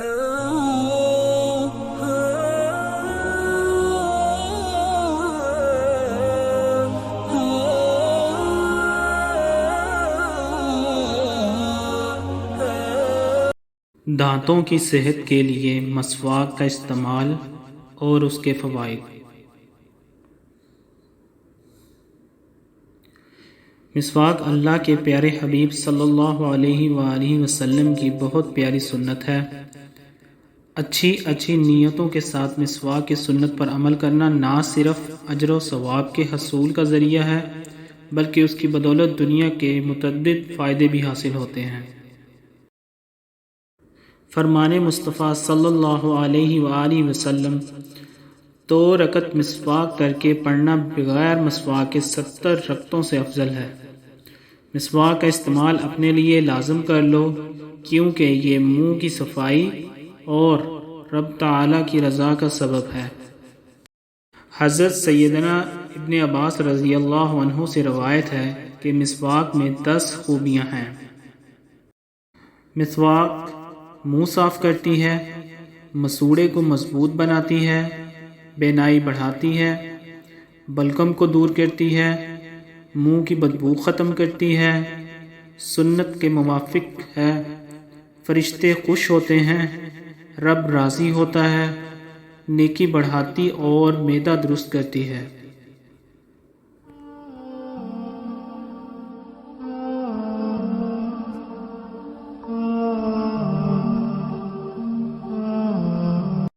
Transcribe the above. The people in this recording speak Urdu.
دانتوں کی صحت کے لیے مسواک کا استعمال اور اس کے فوائد۔ مسواک اللہ کے پیارے حبیب صلی اللہ علیہ وآلہ وسلم کی بہت پیاری سنت ہے۔ اچھی نیتوں کے ساتھ مسواک کی سنت پر عمل کرنا نہ صرف اجر و ثواب کے حصول کا ذریعہ ہے بلکہ اس کی بدولت دنیا کے متعدد فائدے بھی حاصل ہوتے ہیں۔ فرمان مصطفیٰ صلی اللہ علیہ وآلہ وسلم 2 رکعت مسواک کر کے پڑھنا بغیر مسواک کے 70 رکعتوں سے افضل ہے۔ مسواک کا استعمال اپنے لیے لازم کر لو کیونکہ یہ منہ کی صفائی اور رب تعالیٰ کی رضا کا سبب ہے۔ حضرت سیدنا ابن عباس رضی اللہ عنہ سے روایت ہے کہ مسواک میں 10 خوبیاں ہیں۔ مسواک منہ صاف کرتی ہے، مسوڑے کو مضبوط بناتی ہے، بینائی بڑھاتی ہے، بلغم کو دور کرتی ہے، منہ کی بدبو ختم کرتی ہے، سنت کے موافق ہے، فرشتے خوش ہوتے ہیں، رب راضی ہوتا ہے، نیکی بڑھاتی اور معدہ درست کرتی ہے۔